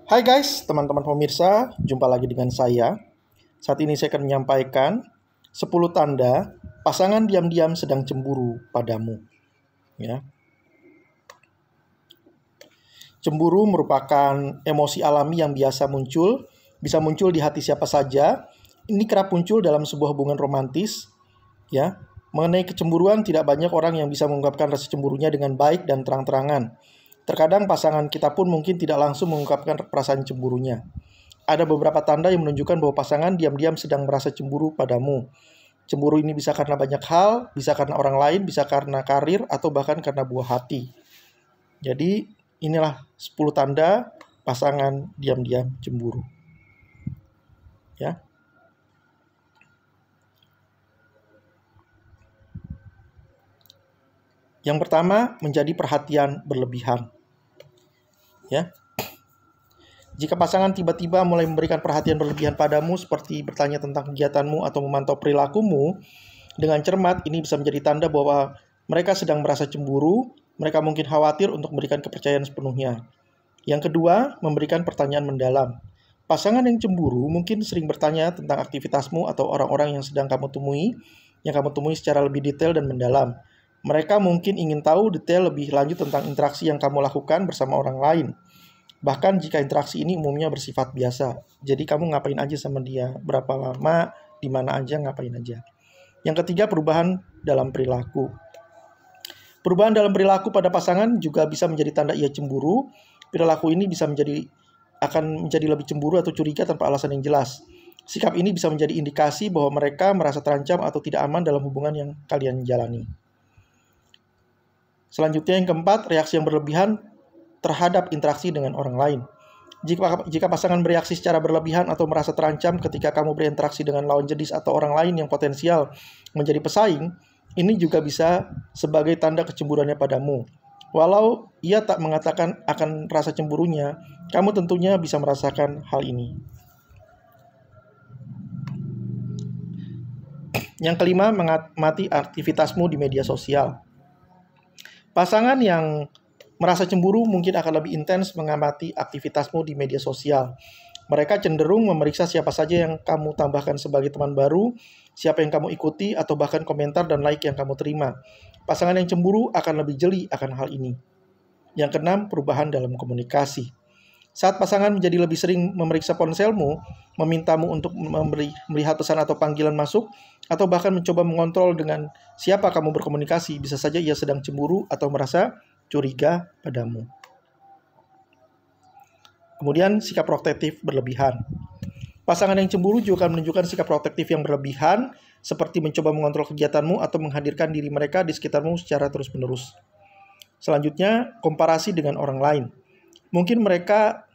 Hai guys, teman-teman pemirsa, jumpa lagi dengan saya. Saat ini saya akan menyampaikan 10 tanda pasangan diam-diam sedang cemburu padamu. Ya. Cemburu merupakan emosi alami yang biasa muncul, bisa muncul di hati siapa saja. Ini kerap muncul dalam sebuah hubungan romantis. Ya. Mengenai kecemburuan, tidak banyak orang yang bisa mengungkapkan rasa cemburunya dengan baik dan terang-terangan. Terkadang pasangan kita pun mungkin tidak langsung mengungkapkan perasaan cemburunya. Ada beberapa tanda yang menunjukkan bahwa pasangan diam-diam sedang merasa cemburu padamu. Cemburu ini bisa karena banyak hal, bisa karena orang lain, bisa karena karir, atau bahkan karena buah hati. Jadi, inilah 10 tanda pasangan diam-diam cemburu. Ya. Yang pertama, menjadi perhatian berlebihan. Ya. Jika pasangan tiba-tiba mulai memberikan perhatian berlebihan padamu seperti bertanya tentang kegiatanmu atau memantau perilakumu dengan cermat, ini bisa menjadi tanda bahwa mereka sedang merasa cemburu, mereka mungkin khawatir untuk memberikan kepercayaan sepenuhnya. Yang kedua, memberikan pertanyaan mendalam. Pasangan yang cemburu mungkin sering bertanya tentang aktivitasmu atau orang-orang yang sedang kamu temui secara lebih detail dan mendalam. Mereka mungkin ingin tahu detail lebih lanjut tentang interaksi yang kamu lakukan bersama orang lain. Bahkan jika interaksi ini umumnya bersifat biasa. Jadi kamu ngapain aja sama dia, berapa lama, di mana aja, ngapain aja. Yang ketiga, perubahan dalam perilaku. Perubahan dalam perilaku pada pasangan juga bisa menjadi tanda ia cemburu. Perilaku ini akan menjadi lebih cemburu atau curiga tanpa alasan yang jelas. Sikap ini bisa menjadi indikasi bahwa mereka merasa terancam atau tidak aman dalam hubungan yang kalian jalani. Selanjutnya yang keempat, reaksi yang berlebihan terhadap interaksi dengan orang lain. Jika pasangan bereaksi secara berlebihan atau merasa terancam ketika kamu berinteraksi dengan lawan jenis atau orang lain yang potensial menjadi pesaing, ini juga bisa sebagai tanda kecemburuannya padamu. Walau ia tak mengatakan akan rasa cemburunya, kamu tentunya bisa merasakan hal ini. Yang kelima, mengamati aktivitasmu di media sosial. Pasangan yang merasa cemburu mungkin akan lebih intens mengamati aktivitasmu di media sosial. Mereka cenderung memeriksa siapa saja yang kamu tambahkan sebagai teman baru, siapa yang kamu ikuti, atau bahkan komentar dan like yang kamu terima. Pasangan yang cemburu akan lebih jeli akan hal ini. Yang keenam, perubahan dalam komunikasi. Saat pasangan menjadi lebih sering memeriksa ponselmu, memintamu untuk melihat pesan atau panggilan masuk, atau bahkan mencoba mengontrol dengan siapa kamu berkomunikasi, bisa saja ia sedang cemburu atau merasa curiga padamu. Kemudian, sikap protektif berlebihan. Pasangan yang cemburu juga akan menunjukkan sikap protektif yang berlebihan, seperti mencoba mengontrol kegiatanmu atau menghadirkan diri mereka di sekitarmu secara terus-menerus. Selanjutnya, komparasi dengan orang lain. Mungkin mereka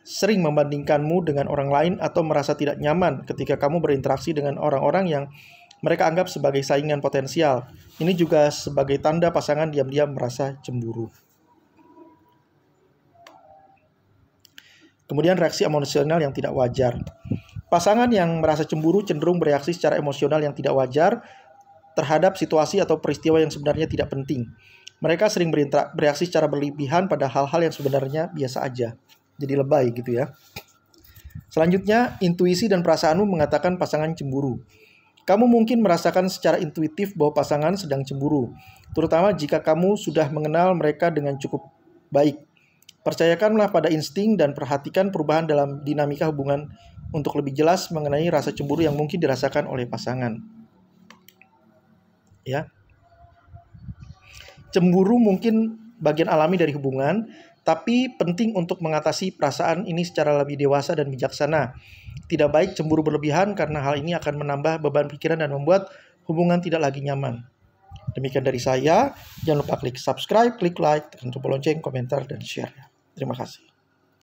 sering membandingkanmu dengan orang lain atau merasa tidak nyaman ketika kamu berinteraksi dengan orang-orang yang mereka anggap sebagai saingan potensial. Ini juga sebagai tanda pasangan diam-diam merasa cemburu. Kemudian reaksi emosional yang tidak wajar. Pasangan yang merasa cemburu cenderung bereaksi secara emosional yang tidak wajar terhadap situasi atau peristiwa yang sebenarnya tidak penting. Mereka sering bereaksi secara berlebihan pada hal-hal yang sebenarnya biasa aja. Jadi lebay gitu ya. Selanjutnya, intuisi dan perasaanmu mengatakan pasangan cemburu. Kamu mungkin merasakan secara intuitif bahwa pasangan sedang cemburu, terutama jika kamu sudah mengenal mereka dengan cukup baik. Percayakanlah pada insting dan perhatikan perubahan dalam dinamika hubungan untuk lebih jelas mengenai rasa cemburu yang mungkin dirasakan oleh pasangan. Ya. Cemburu mungkin bagian alami dari hubungan, tapi penting untuk mengatasi perasaan ini secara lebih dewasa dan bijaksana. Tidak baik cemburu berlebihan karena hal ini akan menambah beban pikiran dan membuat hubungan tidak lagi nyaman. Demikian dari saya. Jangan lupa klik subscribe, klik like, tekan tombol lonceng, komentar, dan share. Terima kasih.